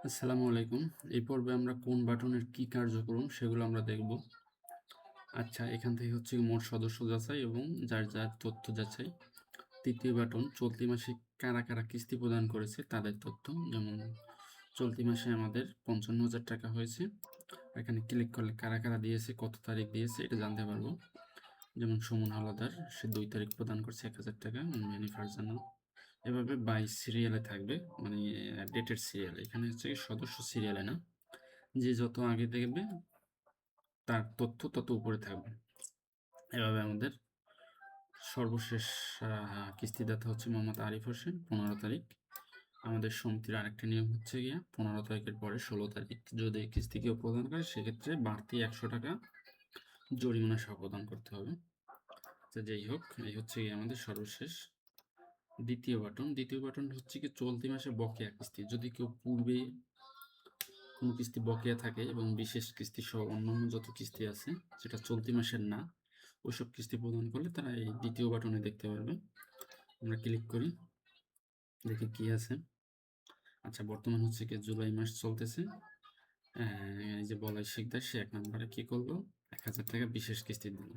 আসসালামু আলাইকুম। এই পর্বে আমরা কোন বাটনের কি কার্যক্রম সেগুলো আমরা দেখব। আচ্ছা, এখান থেকে হচ্ছে মোট সদস্য যাচাই এবং যার যার তথ্য যাচাই। তৃতীয় বাটন চলতি মাসে কারা কারা কিস্তি প্রদান করেছে তাদের তথ্য, যেমন চলতি মাসে আমাদের ৫৫,০০০ টাকা হয়েছে। এখানে ক্লিক করলে কারা কারা দিয়েছে, কত তারিখ দিয়েছে এটা জানতে পারবো। যেমন সুমন হাওলাদার, সে ২ তারিখ প্রদান করছে ১,০০০ টাকা ম্যানি জানাল। এভাবে বাই সিরিয়ালে থাকবে, মানে ডেটের সিরিয়ালে। এখানে হচ্ছে সদস্য সিরিয়ালে না, যে যত আগে দেখবে তার তথ্য তত উপরে থাকবে। এভাবে আমাদের সর্বশেষ কিস্তিদাতা হচ্ছে মোহাম্মদ আরিফ হোসেন, ১৫ তারিখ। আমাদের সমিতির আরেকটা নিয়ম হচ্ছে গিয়া ১৫ তারিখের পরে ১৬ তারিখ যদি কিস্তি কেউ প্রদান করে, সেক্ষেত্রে বাড়তি ১০০ টাকা জরিমানা সহ প্রদান করতে হবে। তো যেই হোক, এই হচ্ছে গিয়ে আমাদের সর্বশেষ দ্বিতীয় বাটন হচ্ছে কি চলতি মাসে বকেয়া কিস্তি। যদি কেউ পূর্বে কোনো কিস্তি বকেয়া থাকে এবং বিশেষ কিস্তি সহ অন্যান্য যত কিস্তি আছে যেটা চলতি মাসের না, ওইসব কিস্তি প্রদান করলে তারা এই দ্বিতীয় বাটনে দেখতে পারবে। আমরা ক্লিক করি, দেখি কি আছে। আচ্ছা, বর্তমান হচ্ছে কি জুলাই মাস চলতেছে। এই যে বলাই শিকদার, সে ১ নম্বরে কি করলো, ১,০০০ টাকা বিশেষ কিস্তি দিল।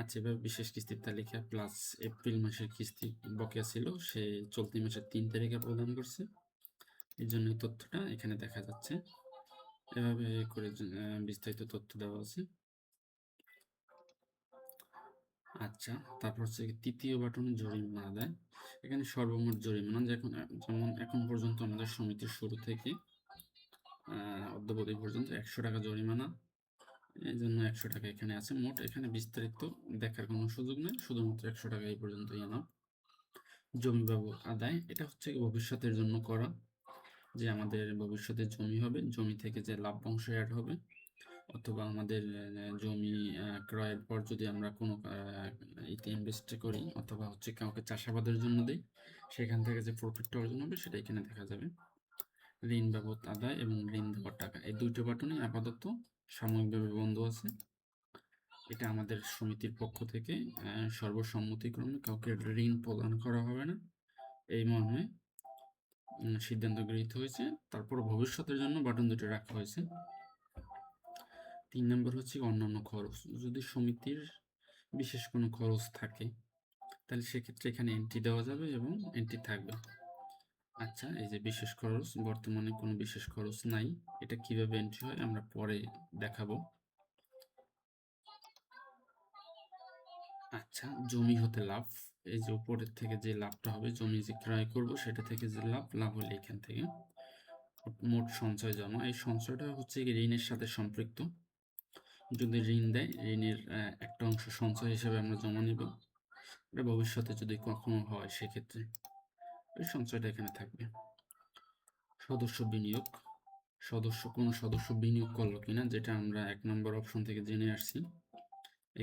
আচ্ছা, এবার বিশেষ কিস্তির তালিকা প্লাস এপ্রিল মাসের কিস্তি বকেয়া ছিল, সে চলতি মাসের ৩ তারিখে প্রদান করছে। এই জন্য এই তথ্যটা এখানে দেখা যাচ্ছে। এভাবে করে বিস্তারিত তথ্য দেওয়া আছে। আচ্ছা, তারপর হচ্ছে তৃতীয় বাটনে জরিমানা আদায়। এখানে সর্বমোট জরিমানা যেমন এখন পর্যন্ত আমাদের সমিতির শুরু থেকে অদ্যাবধি পর্যন্ত ১০০ টাকা জরিমানা। এই জন্য ১০০ টাকা এখানে আছে মোট। এখানে বিস্তারিত দেখার কোনো সুযোগ নেই, শুধুমাত্র ১০০ টাকা এই পর্যন্তই এনাফ। জমি বাবদ আদায়, এটা হচ্ছে ভবিষ্যতের জন্য করা, যে আমাদের ভবিষ্যতে জমি হবে, জমি থেকে যে লাভ্যাংশ অ্যাড হবে, অথবা আমাদের জমি ক্রয়ের পর যদি আমরা কোনো ইতে ইনভেস্ট করি, অথবা হচ্ছে কাউকে চাষাবাদের জন্য দিই, সেখান থেকে যে প্রফিটটা অর্জন হবে সেটা এখানে দেখা যাবে। ঋণ বাবদ আদায় এবং ঋণ দেওয়ার টাকা, এই দুইটা বাটনই আপাতত সাময়িকভাবে বন্ধ আছে। এটা আমাদের সমিতির পক্ষ থেকে সর্বসম্মতিক্রমে কাউকে ঋণ প্রদান করা হবে না, এই মর্মে সিদ্ধান্ত গৃহীত হয়েছে। তারপর ভবিষ্যতের জন্য বাটন দুটো রাখা হয়েছে। ৩ নম্বর হচ্ছে অন্যান্য খরচ। যদি সমিতির বিশেষ কোনো খরচ থাকে, তাহলে সেক্ষেত্রে এখানে এন্ট্রি দেওয়া যাবে এবং এন্ট্রি থাকবে। আচ্ছা, এই যে বিশেষ খরচ, বর্তমানে কোনো বিশেষ খরচ নাই। এটা কিভাবে এন্ট্রি হয় আমরা পরে দেখাবো। আচ্ছা, জমি হতে লাভ, এই যে উপরের থেকে যে লাভটা হবে, জমি যে ক্রয় করব সেটা থেকে যে লাভ হলে এখান থেকে মোট সঞ্চয় জমা। এই সঞ্চয়টা হচ্ছে ঋণের সাথে সম্পৃক্ত। যদি ঋণ দেয়, ঋণের একটা অংশ সঞ্চয় হিসেবে আমরা জমা নিব। এটা ভবিষ্যতে যদি কখনো হয় সেক্ষেত্রে এই সঞ্চয়টা এখানে থাকবে। সদস্য বিনিয়োগ, কোনো সদস্য বিনিয়োগ করলো কিনা, যেটা আমরা ১ নম্বর অপশন থেকে জেনে আসছি।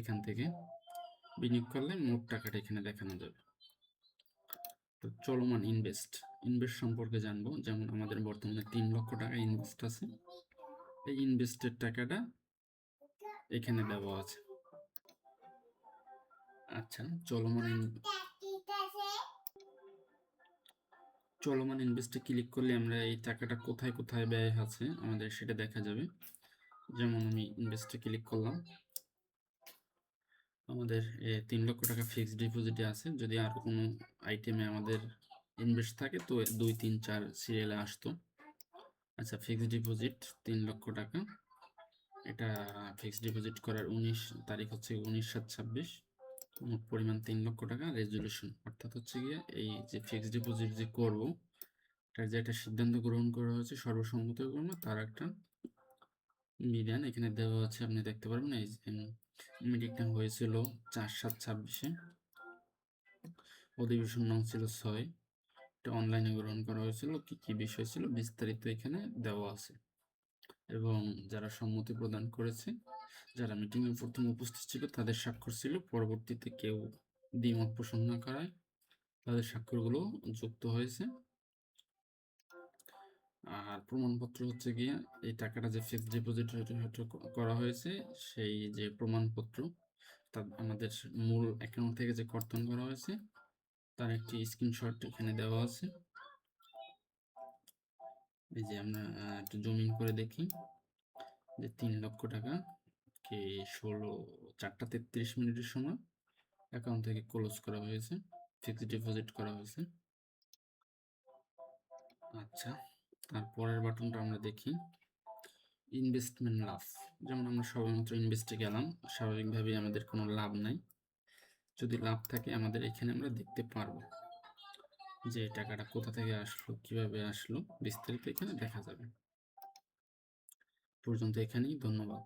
এখান থেকে বিনিয়োগ করলে মোট টাকাটা এখানে দেখানো যাবে। তো চলমান ইনভেস্ট সম্পর্কে জানবো। যেমন আমাদের বর্তমানে ৩ লক্ষ টাকা ইনভেস্ট আছে, এই ইনভেস্টের টাকাটা এখানে দেওয়া আছে। আচ্ছা, চলমান ইনভেস্টে ক্লিক করলে আমরা এই টাকাটা কোথায় কোথায় ব্যয় আছে আমাদের সেটা দেখা যাবে। যেমন আমি ইনভেস্টে ক্লিক করলাম, আমাদের ৩ লক্ষ টাকা ফিক্সড ডিপোজিটে আছে। যদি আর কোনো আইটেমে আমাদের ইনভেস্ট থাকে তো ২, ৩, ৪ সিরিয়ালে আসতো। আচ্ছা, ফিক্সড ডিপোজিট ৩ লক্ষ টাকা, এটা ফিক্সড ডিপোজিট করার ১৯ তারিখ হচ্ছে ১৯/৭/২৬। মোট পরিমাণ ৩ লক্ষ টাকা। রেজুলেশন অর্থাৎ হচ্ছে গিয়ে এই যে ফিক্সড ডিপোজিট যে করবো, এটার যে একটা সিদ্ধান্ত গ্রহণ করা হয়েছে সর্বসম্মতিক্রমে, তার একটা বিধান এখানে দেওয়া আছে, আপনি দেখতে পারবেন। এই যে মিটিংটা হয়েছিল ৪/৭/২৬-এ, অধিবেশন নং ছিল ৬। এটা অনলাইনে গ্রহণ করা হয়েছিল। কি কি বিষয় ছিল বিস্তারিত এখানে দেওয়া আছে, এবং যারা সম্মতি প্রদান করেছে, যারা মিটিংয়ে প্রথম উপস্থিত ছিল তাদের স্বাক্ষর ছিল। পরবর্তীতে কেউ দ্বিমত পোষণ না করায় তাদের স্বাক্ষরগুলো যুক্ত হয়েছে। আর প্রমাণপত্র হচ্ছে গিয়ে এই টাকাটা যে ফিক্সড ডিপোজিট করা হয়েছে, সেই যে প্রমাণপত্র, তা আমাদের মূল অ্যাকাউন্ট থেকে যে কর্তন করা হয়েছে তার একটি স্ক্রিনশট এখানে দেওয়া আছে। এই যে আমরা একটু জুম ইন করে দেখি যে 3 লক্ষ টাকা কে 4টা 33 মিনিটের সময় অ্যাকাউন্ট থেকে ক্লোজ করা হয়েছে, ফিক্সড ডিপোজিট করা হয়েছে। আচ্ছা, তারপরের বাটনটা আমরা দেখি ইনভেস্টমেন্ট লাভ। যেমন আমরা সবেমাত্র ইনভেস্টে গেলাম, স্বাভাবিকভাবেই আমাদের কোনো লাভ নাই। যদি লাভ থাকে আমাদের এখানে আমরা দেখতে পারবো যে টাকাটা কোথা থেকে আসলো, কিভাবে আসলো, বিস্তারিত এখানে দেখা যাবে। পর্যন্ত এখানেই, ধন্যবাদ।